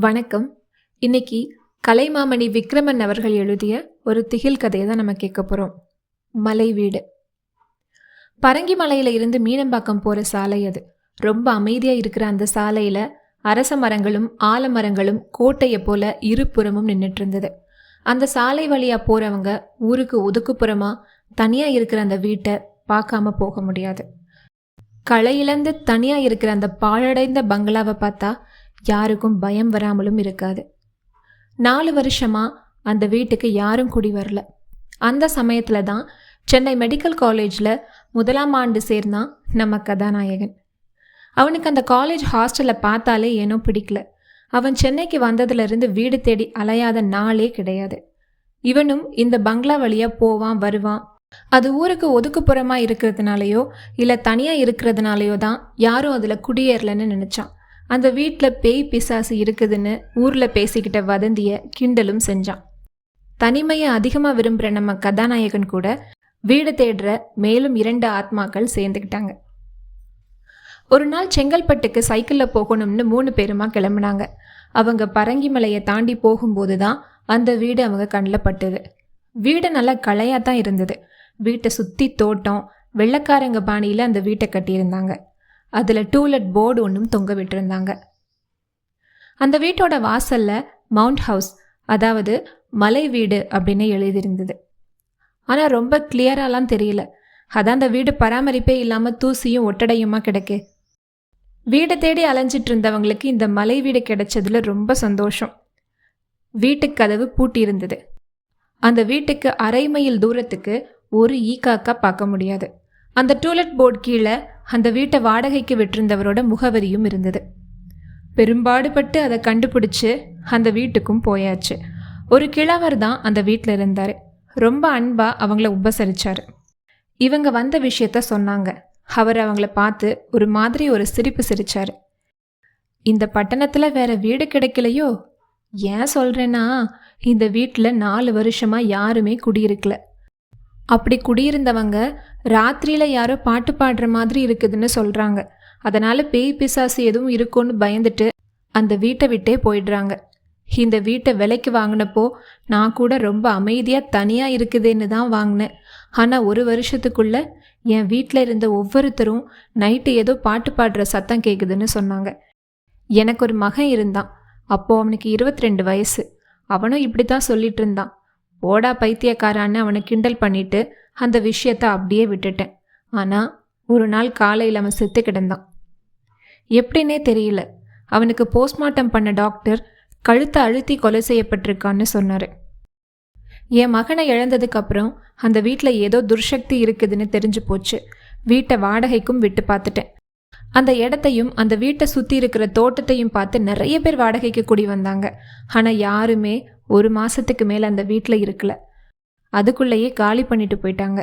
வணக்கம். இன்னைக்கு கலைமாமணி விக்ரமன் அவர்கள் எழுதிய ஒரு திகில் கதையை தான் நம்ம கேட்க போகிறோம். மலை வீடு. பரங்கி மலையில இருந்து மீனம்பாக்கம் போகிற சாலை அது. ரொம்ப அமைதியாக இருக்கிற அந்த சாலையில் அரச மரங்களும் ஆலமரங்களும் கோட்டையை போல இருபுறமும் நின்றுட்டு இருந்தது. அந்த சாலை வழியாக போகிறவங்க ஊருக்கு ஒதுக்குப்புறமாக தனியாக இருக்கிற அந்த வீட்டை பார்க்காம போக முடியாது. களையிழந்து தனியாக இருக்கிற அந்த பாழடைந்த பங்களாவை பார்த்தா யாருக்கும் பயம் வராமலும் இருக்காது. 4 வருஷமா அந்த வீட்டுக்கு யாரும் குடி வரல. அந்த சமயத்துல தான் சென்னை மெடிக்கல் காலேஜில் 1ஆம் ஆண்டு சேர்ந்தான் நம்ம கதாநாயகன். அவனுக்கு அந்த காலேஜ் ஹாஸ்டலை பார்த்தாலே ஏனோ பிடிக்கல. அவன் சென்னைக்கு வந்ததுலேருந்து வீடு தேடி அலையாத நாளே கிடையாது. இவனும் இந்த பங்களா வழியாக போவான் வருவான். அது ஊருக்கு ஒதுக்குப்புறமாக இருக்கிறதுனாலையோ இல்லை தனியாக இருக்கிறதுனாலையோ தான் யாரும் அதில் குடியேறலன்னு நினச்சான். அந்த வீட்டில் பேய் பிசாசு இருக்குதுன்னு ஊரில் பேசிக்கிட்ட வதந்திய கிண்டலும் செஞ்சான். தனிமையை அதிகமாக விரும்புகிற நம்ம கதாநாயகன் கூட வீடு தேடுற மேலும் 2 ஆத்மாக்கள் சேர்ந்துக்கிட்டாங்க. ஒரு நாள் செங்கல்பட்டுக்கு சைக்கிளில் போகணும்னு 3 பேருமா கிளம்புனாங்க. அவங்க பரங்கி மலையை தாண்டி போகும்போது தான் அந்த வீடு அவங்க கண்ணில் பட்டுது. வீடு நல்லா களையாக தான் இருந்தது. வீட்டை சுற்றி தோட்டம், வெள்ளைக்காரங்க பாணியில் அந்த வீட்டை கட்டியிருந்தாங்க. அதில் டூலெட் போர்டு ஒன்றும் தொங்க விட்டுருந்தாங்க. அந்த வீட்டோட வாசலில் மவுண்ட் ஹவுஸ், அதாவது மலை வீடு அப்படின்னு எழுதியிருந்தது. ஆனால் ரொம்ப கிளியராலாம் தெரியல. அதான் அந்த வீடு பராமரிப்பே இல்லாமல் தூசியும் ஒட்டடையுமா கிடக்கு. வீடை தேடி அலைஞ்சிட்டு இருந்தவங்களுக்கு இந்த மலை வீடு கிடைச்சதுல ரொம்ப சந்தோஷம். வீட்டுக்கு கதவு பூட்டி இருந்தது. அந்த வீட்டுக்கு 1/2 மைல் தூரத்துக்கு ஒரு ஈக்காக்கா பார்க்க முடியாது. அந்த டூலெட் போர்டு கீழே அந்த வீட்டை வாடகைக்கு விட்டிருந்தவரோட முகவரியும் இருந்தது. பெரும்பாடுபட்டு அதை கண்டுபிடிச்சு அந்த வீட்டுக்கும் போயாச்சு. ஒரு கிழவர் தான் அந்த வீட்டில் இருந்தார். ரொம்ப அன்பாக அவங்கள உபசரித்தார். இவங்க வந்த விஷயத்த சொன்னாங்க. அவர் அவங்கள பார்த்து ஒரு சிரிப்பு சிரித்தார். இந்த பட்டணத்தில் வேற வீடு கிடைக்கலையோ? ஏன் சொல்கிறேன்னா, இந்த வீட்டில் 4 வருஷமாக யாருமே குடியிருக்கல. அப்படி குடியிருந்தவங்க ராத்திரியில் யாரோ பாட்டு பாடுற மாதிரி இருக்குதுன்னு சொல்கிறாங்க. அதனால் பேய் பிசாசு எதுவும் இருக்கும்னு பயந்துட்டு அந்த வீட்டை விட்டே போயிடுறாங்க. இந்த வீட்டை விலைக்கு வாங்கினப்போ நான் கூட ரொம்ப அமைதியாக தனியாக இருக்குதுன்னு தான் வாங்கினேன். ஆனால் 1 வருஷத்துக்குள்ளே என் வீட்டில் இருந்த ஒவ்வொருத்தரும் நைட்டு ஏதோ பாட்டு பாடுற சத்தம் கேட்குதுன்னு சொன்னாங்க. எனக்கு ஒரு மகன் இருந்தான். அப்போது அவனுக்கு 22 வயசு. அவனும் இப்படி தான் சொல்லிட்டு இருந்தான். ஓடா பைத்தியக்காரான்னு அவனை கிண்டல் பண்ணிட்டு அந்த விஷயத்த அப்படியே விட்டுட்டேன். ஆனால் ஒரு நாள் காலையில் அவன் செத்து கிடந்தான். எப்படின்னே தெரியல. அவனுக்கு போஸ்ட்மார்ட்டம் பண்ண டாக்டர் கழுத்தை அழுத்தி கொலை செய்யப்பட்டிருக்கான்னு சொன்னார். என் மகனை இழந்ததுக்கப்புறம் அந்த வீட்டில் ஏதோ துர்சக்தி இருக்குதுன்னு தெரிஞ்சு போச்சு. வீட்டை வாடகைக்கும் விட்டு பார்த்துட்டேன். அந்த இடத்தையும் அந்த வீட்டை சுற்றி இருக்கிற தோட்டத்தையும் பார்த்து நிறைய பேர் வாடகைக்கு குடி வந்தாங்க. ஆனால் யாருமே 1 மாதத்துக்கு மேலே அந்த வீட்டில் இருக்கல. அதுக்குள்ளேயே காலி பண்ணிட்டு போயிட்டாங்க.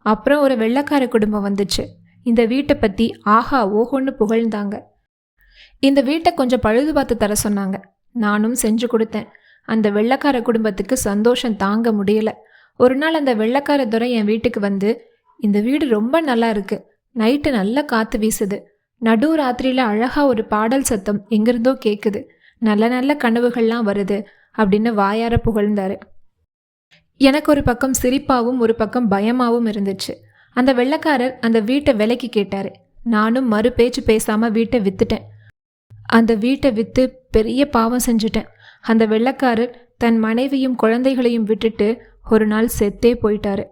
அப்புறம் ஒரு வெள்ளைக்கார குடும்பம் வந்துச்சு. இந்த வீட்டை பற்றி ஆஹா ஓஹோன்னு புகழ்ந்தாங்க. இந்த வீட்டை கொஞ்சம் பழுது பார்த்து தர சொன்னாங்க. நானும் செஞ்சு கொடுத்தேன். அந்த வெள்ளைக்கார குடும்பத்துக்கு சந்தோஷம் தாங்க முடியல. ஒரு நாள் அந்த வெள்ளைக்கார துரை என் வீட்டுக்கு வந்து, இந்த வீடு ரொம்ப நல்லா இருக்கு, நைட்டு நல்லா காற்று வீசுது, நடு ராத்திரியில் அழகாக ஒரு பாடல் சத்தம் எங்கிருந்தோ கேட்குது, நல்ல நல்ல கனவுகள்லாம் வருது அப்படின்னு வாயார புகழ்ந்தாரு. எனக்கு ஒரு பக்கம் சிரிப்பாகவும் ஒரு பக்கம் பயமாகவும் இருந்துச்சு. அந்த வெள்ளைக்காரர் அந்த வீட்டை விலைக்கு கேட்டார். நானும் மறு பேச்சு பேசாமல் வீட்டை விற்றுட்டேன். அந்த வீட்டை விற்று பெரிய பாவம் செஞ்சுட்டேன். அந்த வெள்ளைக்காரர் தன் மனைவியும் குழந்தைகளையும் விட்டுட்டு ஒரு நாள் செத்தே போயிட்டாரு.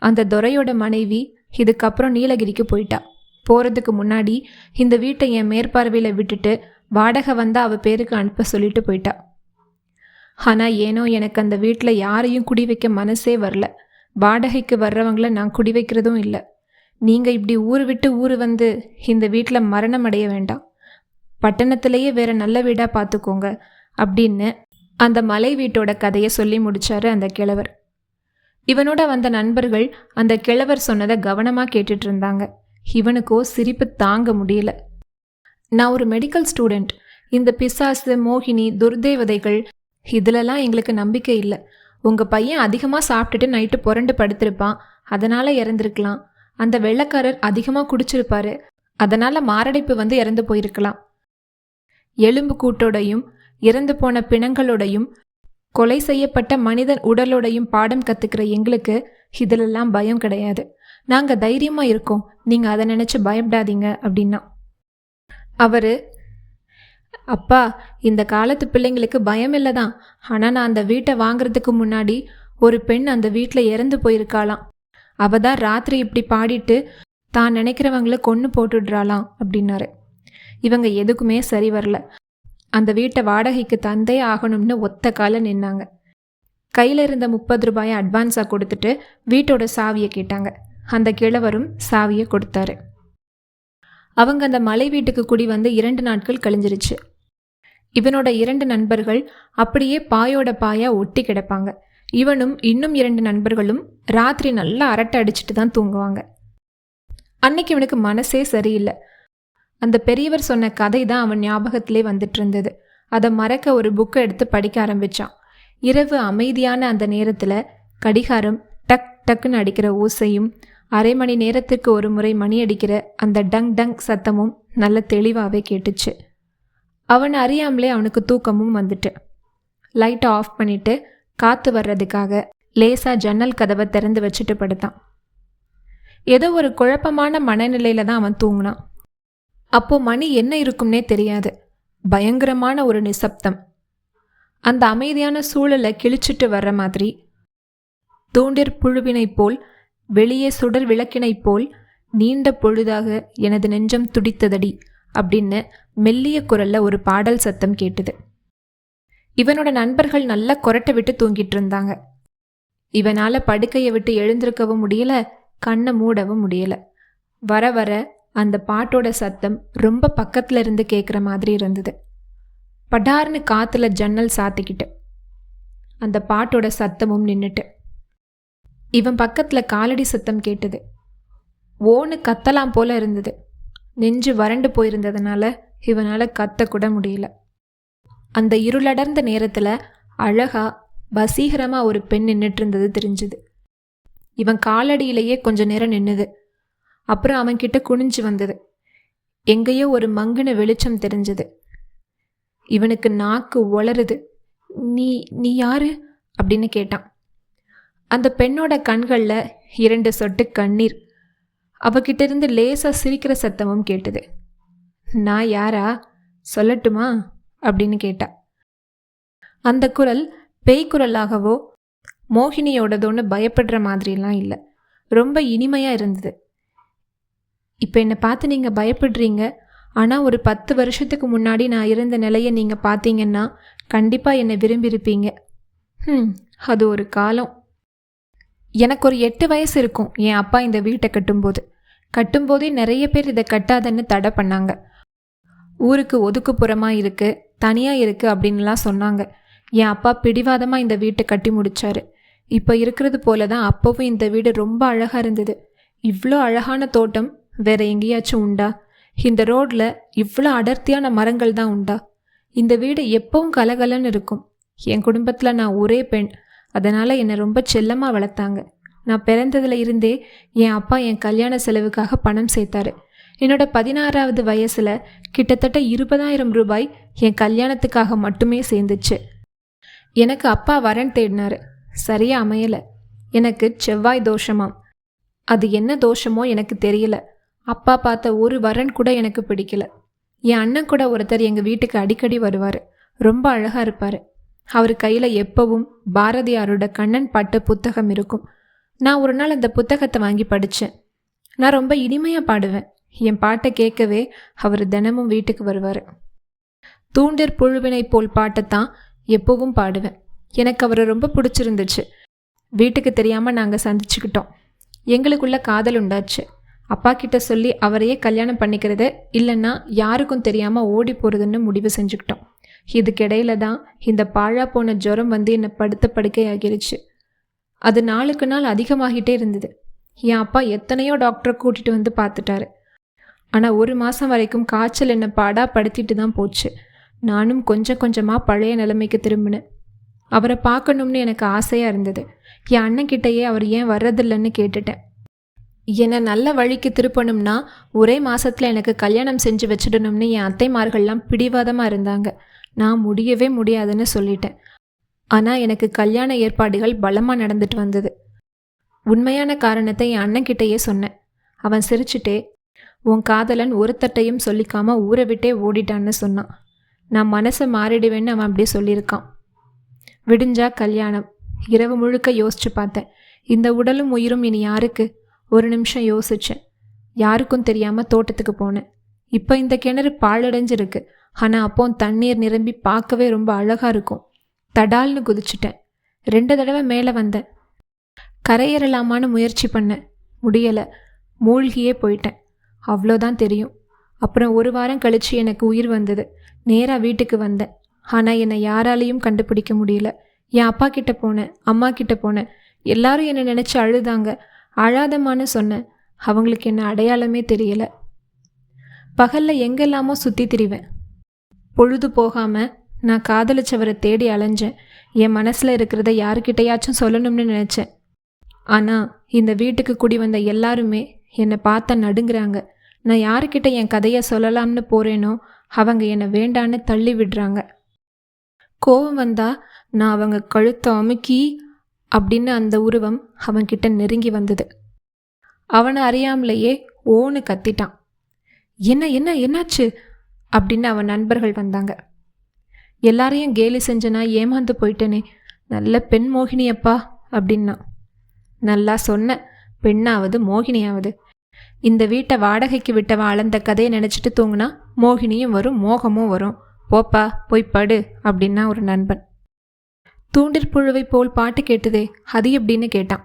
அந்த துரையோட மனைவி இதுக்கப்புறம் நீலகிரிக்கு போயிட்டா. போகிறதுக்கு முன்னாடி இந்த வீட்டை என் மேற்பார்வையில் விட்டுட்டு வாடகை வந்தால் அவள் பேருக்கு அனுப்ப சொல்லிட்டு போயிட்டா. ஆனால் ஏனோ எனக்கு அந்த வீட்டில் யாரையும் குடி வைக்க மனசே வரல. வாடகைக்கு வர்றவங்கள நான் குடி வைக்கிறதும் இல்லை. நீங்கள் இப்படி ஊர் விட்டு ஊர் வந்து இந்த வீட்டில் மரணம் அடைய வேண்டாம். பட்டணத்திலேயே வேற நல்ல வீடாக பார்த்துக்கோங்க அப்படின்னு அந்த மலை வீட்டோட கதையை சொல்லி முடிச்சாரு அந்த கிழவர். இவனோட வந்த நண்பர்கள் அந்த கிழவர் சொன்னதை கவனமாக கேட்டுட்டு இருந்தாங்க. இவனுக்கோ சிரிப்பு தாங்க முடியல. நான் ஒரு மெடிக்கல் ஸ்டூடெண்ட். இந்த பிசாசு, மோகினி, துர்தேவதைகள் இதிலெல்லாம் எங்களுக்கு நம்பிக்கை இல்லை. உங்கள் பையன் அதிகமாக சாப்பிட்டுட்டு நைட்டு புரண்டு படுத்திருப்பான், அதனால் இறந்துருக்கலாம். அந்த வெள்ளைக்காரர் அதிகமாக குடிச்சிருப்பாரு, அதனால் மாரடைப்பு வந்து இறந்து போயிருக்கலாம். எலும்பு கூட்டோடையும் இறந்து போன பிணங்களோடையும் கொலை செய்யப்பட்ட மனிதன் உடலோடையும் பாடம் கற்றுக்கிற எங்களுக்கு இதிலெல்லாம் பயம் கிடையாது. நாங்கள் தைரியமாக இருக்கோம், நீங்கள் அதை நினச்சி பயப்படாதீங்க அப்படின்னா. அவர், அப்பா, இந்த காலத்து பிள்ளைங்களுக்கு பயம் இல்லை தான், ஆனால் நான் அந்த வீட்டை வாங்குறதுக்கு முன்னாடி ஒரு பெண் அந்த வீட்டில் இறந்து போயிருக்காளாம். அவ தான் ராத்திரி இப்படி பாடிட்டு தான் நினைக்கிறவங்கள கொன்று போட்டுடுறாளாம் அப்படின்னாரு. இவங்க எதுக்குமே சரி வரல. அந்த வீட்டை வாடகைக்கு தந்தே ஆகணும்னு ஒத்த கால நின்னாங்க. கையில் இருந்த 30 ரூபாயை அட்வான்ஸாக கொடுத்துட்டு வீட்டோட சாவியை கேட்டாங்க. அந்த கிழவரும் சாவியை கொடுத்தாரு. அவங்க அந்த மலை வீட்டுக்கு குடி வந்து 2 நாட்கள் கழிஞ்சிருச்சு. இவனோட 2 நண்பர்கள் அப்படியே பாயோட பாயா ஒட்டி கிடப்பாங்க. இவனும் இன்னும் 2 நண்பர்களும் ராத்திரி நல்லா அரட்டை அடிச்சுட்டு தான் தூங்குவாங்க. அன்னைக்கு இவனுக்கு மனசே சரியில்லை. அந்த பெரியவர் சொன்ன கதை தான் அவன் ஞாபகத்திலே வந்துட்டு இருந்தது. அதை மறக்க ஒரு புக்கை எடுத்து படிக்க ஆரம்பித்தான். இரவு அமைதியான அந்த நேரத்தில் கடிகாரம் டக் டக்குன்னு அடிக்கிற ஓசையும், அரை மணி நேரத்துக்கு ஒரு முறை மணி அடிக்கிற அந்த டங் டங் சத்தமும் நல்ல தெளிவாகவே கேட்டுச்சு. அவன் அறியாமலே அவனுக்கு தூக்கமும் வந்துட்டு லைட்டை ஆஃப் பண்ணிட்டு காற்று வர்றதுக்காக லேசாக ஜன்னல் கதவை திறந்து வச்சுட்டு படுத்தான். ஏதோ ஒரு குழப்பமான மனநிலையில தான் அவன் தூங்கினான். அப்போ மணி என்ன இருக்கும்னே தெரியாது. பயங்கரமான ஒரு நிசப்தம். அந்த அமைதியான சூழலை கிழிச்சிட்டு வர்ற மாதிரி தூண்டிற் புழுவினைப் போல், வெளியே சுடர் விளக்கினைப் போல் நீண்ட பொழுதாக எனது நெஞ்சம் துடித்ததடி அப்படின்னு மெல்லிய குரல்ல ஒரு பாடல் சத்தம் கேட்டுது. இவனோட நண்பர்கள் நல்லா கொரட்டை விட்டு தூங்கிட்டு இருந்தாங்க. இவனால படுக்கையை விட்டு எழுந்திருக்கவும் முடியல, கண்ணை மூடவும் முடியல. வர வர அந்த பாட்டோட சத்தம் ரொம்ப பக்கத்துல இருந்து கேட்குற மாதிரி இருந்தது. படார்னு காத்துல ஜன்னல் சாத்திக்கிட்டு அந்த பாட்டோட சத்தமும் நின்றுட்டு இவன் பக்கத்துல காலடி சத்தம் கேட்டது. ஓன்னு கத்தலாம் போல இருந்தது. நெஞ்சு வறண்டு போயிருந்ததுனால இவனால கத்த கூட முடியல. அந்த இருளடர்ந்த நேரத்துல அழகா வசீகரமா ஒரு பெண் நின்றுட்டு இருந்தது தெரிஞ்சுது. இவன் காலடியிலேயே கொஞ்ச நேரம் நின்னுது. அப்புறம் அவன்கிட்ட குனிஞ்சு வந்தது. எங்கேயோ ஒரு மங்குன வெளிச்சம் தெரிஞ்சது. இவனுக்கு நாக்கு உளருது. நீ நீ யாரு அப்படின்னு கேட்டான். அந்த பெண்ணோட கண்களில் 2 சொட்டு கண்ணீர். அவகிட்ட இருந்து லேசா சிரிக்கிற சத்தமும் கேட்டது. நான் யாரா சொல்லட்டுமா அப்படின்னு கேட்டா. அந்த குரல் பேய்க்குரலாகவோ மோகினியோடதோன்னு பயப்படுற மாதிரிலாம் இல்லை. ரொம்ப இனிமையா இருந்தது. இப்போ என்னை பார்த்து நீங்கள் பயப்படுறீங்க, ஆனால் ஒரு 10 வருஷத்துக்கு முன்னாடி நான் இருந்த நிலையை நீங்கள் பார்த்தீங்கன்னா கண்டிப்பாக என்னை விரும்பியிருப்பீங்க. அது ஒரு காலம். எனக்கு ஒரு 8 வயசு இருக்கும் என் அப்பா இந்த வீட்டை கட்டும்போதே நிறைய பேர் இதை கட்டாதன்னு தடை பண்ணாங்க. ஊருக்கு ஒதுக்குப்புறமாக இருக்குது, தனியாக இருக்குது அப்படின்லாம் சொன்னாங்க. என் அப்பா பிடிவாதமாக இந்த வீட்டை கட்டி முடிச்சாரு. இப்போ இருக்கிறது போல தான் அப்போவும் இந்த வீடு ரொம்ப அழகாக இருந்தது. இவ்வளோ அழகான தோட்டம் வேற எங்கேயாச்சும் உண்டா? இந்த ரோட்ல இவ்வளோ அடர்த்தியான மரங்கள் தான் உண்டா? இந்த வீடு எப்பவும் கலகலன்னு இருக்கும். என் குடும்பத்தில் நான் ஒரே பெண், அதனால் என்னை ரொம்ப செல்லமாக வளர்த்தாங்க. நான் பிறந்ததுல இருந்தே என் அப்பா என் கல்யாண செலவுக்காக பணம் சேர்த்தாரு. என்னோட 16வது வயசில் கிட்டத்தட்ட 20,000 ரூபாய் என் கல்யாணத்துக்காக மட்டுமே சேர்ந்துச்சு. எனக்கு அப்பா வரன் தேடினாரு, சரியா அமையலை. எனக்கு செவ்வாய் தோஷமாம். அது என்ன தோஷமோ எனக்கு தெரியல. அப்பா பார்த்த ஒரு வரன் கூட எனக்கு பிடிக்கல. என் அண்ணன் கூட ஒருத்தர் எங்கள் வீட்டுக்கு அடிக்கடி வருவார். ரொம்ப அழகாக இருப்பார். அவர் கையில் எப்பவும் பாரதியாரோட கண்ணன் பாட்டு புத்தகம் இருக்கும். நான் ஒரு நாள் அந்த புத்தகத்தை வாங்கி படித்தேன். நான் ரொம்ப இனிமையாக பாடுவேன். என் பாட்டை கேட்கவே அவர் தினமும் வீட்டுக்கு வருவார். தூண்டிற் புழுவினை போல் பாட்டைத்தான் எப்பவும் பாடுவேன். எனக்கு அவரை ரொம்ப பிடிச்சிருந்துச்சு. வீட்டுக்கு தெரியாமல் நாங்கள் சந்திச்சுக்கிட்டோம். எங்களுக்குள்ள காதல் உண்டாச்சு. அப்பா கிட்ட சொல்லி அவரையே கல்யாணம் பண்ணிக்கிறது, இல்லைன்னா யாருக்கும் தெரியாமல் ஓடி போகிறதுன்னு முடிவு செஞ்சுக்கிட்டோம். இதுக்கிடையில தான் இந்த பாழா போன ஜுரம் வந்து என்னை படுத்த படுக்கை ஆகிருச்சு. அது நாளுக்கு நாள் அதிகமாகிட்டே இருந்தது. என் அப்பா எத்தனையோ டாக்டரை கூட்டிகிட்டு வந்து பார்த்துட்டாரு. ஆனால் 1 மாதம் வரைக்கும் காய்ச்சல் என்னை பாடா படுத்திட்டு தான் போச்சு. நானும் கொஞ்சம் கொஞ்சமாக பழைய நிலைமைக்கு திரும்பினேன். அவரை பார்க்கணும்னு எனக்கு ஆசையாக இருந்தது. என் அண்ணன்கிட்டையே அவர் ஏன் வர்றதில்லைன்னு கேட்டுட்டேன். என்னை நல்ல வழிக்கு திருப்பணும்னா ஒரே மாதத்தில் எனக்கு கல்யாணம் செஞ்சு வச்சிடணும்னு என் அத்தைமார்கள்லாம் பிடிவாதமாக இருந்தாங்க. நான் முடியவே முடியாதுன்னு சொல்லிட்டேன். ஆனால் எனக்கு கல்யாண ஏற்பாடுகள் பலமாக நடந்துட்டு வந்தது. உண்மையான காரணத்தை என் அண்ணன்கிட்டயே சொன்னேன். அவன் சிரிச்சுட்டே, உன் காதலன் ஒருத்தட்டையும் சொல்லிக்காம ஊரை விட்டே ஓடிட்டான்னு சொன்னான். நான் மனசை மாறிடுவேன்னு அவன் அப்படியே சொல்லியிருக்கான். விடிஞ்சா கல்யாணம். இரவு முழுக்க யோசிச்சு பார்த்தேன். இந்த உடலும் உயிரும் இனி யாருக்கு? ஒரு நிமிஷம் யோசிச்சேன். யாருக்கும் தெரியாமல் தோட்டத்துக்கு போனேன். இப்போ இந்த கிணறு பாழடைஞ்சிருக்கு. ஆனால் அப்போ தண்ணீர் நிரம்பி பார்க்கவே ரொம்ப அழகாக இருக்கும். தடால்னு குதிச்சிட்டேன். 2 தடவை மேலே வந்தேன். கரையேறலாமான்னு முயற்சி பண்ணேன். முடியலை. மூழ்கியே போயிட்டேன். அவ்வளோதான் தெரியும். அப்புறம் 1 வாரம் கழித்து எனக்கு உயிர் வந்தது. நேராக வீட்டுக்கு வந்தேன். ஆனால் என்னை யாராலையும் கண்டுபிடிக்க முடியல. என் அப்பா கிட்ட போனேன், அம்மா கிட்ட போனேன். எல்லாரும் என்னை நினச்சி அழுதாங்க. அழாதம்மான்னு சொன்னேன். அவங்களுக்கு என்ன அடையாளமே தெரியலை. பகலில் எங்கெல்லாமோ சுற்றி திரிவேன். பொழுது போகாமல் நான் காதலிச்சவரை தேடி அலைஞ்சேன். என் மனசில் இருக்கிறத யாருக்கிட்டையாச்சும் சொல்லணும்னு நினச்சேன். ஆனால் இந்த வீட்டுக்கு குடி வந்த எல்லாருமே என்னை பார்த்தா நடுங்கிறாங்க. நான் யாருக்கிட்ட என் கதையை சொல்லலாம்னு போகிறேனோ அவங்க என்னை வேண்டான்னு தள்ளி விடுறாங்க. கோபம் வந்தா நான் அவங்க கழுத்தை அமுக்கி அப்படின்னு அந்த உருவம் அவன்கிட்ட நெருங்கி வந்தது. அவனை அறியாமலேயே ஓன்னு கத்திட்டான். என்ன என்ன என்னாச்சு அப்படின்னு அவன் நண்பர்கள் வந்தாங்க. எல்லாரையும் கேலி செஞ்சனா ஏமாந்து போயிட்டேனே, நல்ல பெண் மோகினியப்பா அப்படின்னா. நல்லா சொன்ன, பெண்ணாவது மோகினியாவது. இந்த வீட்டை வாடகைக்கு விட்டவன் அளந்த கதையை நினச்சிட்டு தூங்குனா மோகினியும் வரும், மோகமும் வரும். போப்பா போய் படு அப்படின்னா ஒரு நண்பன். தூண்டிற்புழுவை போல் பாட்டு கேட்டுதே, அது எப்படின்னு கேட்டான்.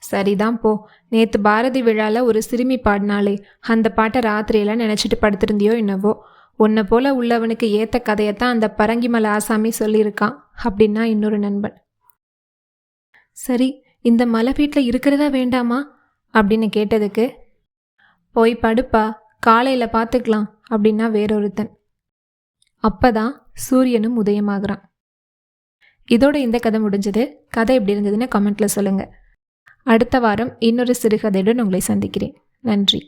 சரிதான் போ, நேற்று பாரதி விழாவில் ஒரு சிறுமி பாடினாலே, அந்த பாட்டை ராத்திரியெல்லாம் நினச்சிட்டு படுத்திருந்தியோ என்னவோ. உன்னை போல உள்ளவனுக்கு ஏற்ற கதையத்தான் அந்த பரங்கிமலை ஆசாமி சொல்லியிருக்கான் அப்படின்னா இன்னொரு நண்பன். சரி, இந்த மலை வீட்டில் இருக்கிறதா வேண்டாமா அப்படின்னு கேட்டதுக்கு, போய் படுப்பா, காலையில் பார்த்துக்கலாம் அப்படின்னா வேறொருத்தன். அப்பதான் சூரியனும் உதயமாகறான். இதோட இந்த கதை முடிஞ்சது. கதை எப்படி இருந்ததுன்னு கமெண்ட்ல சொல்லுங்க. அடுத்த வாரம் இன்னொரு சிறுகதையுடன் உங்களை சந்திக்கிறேன். நன்றி.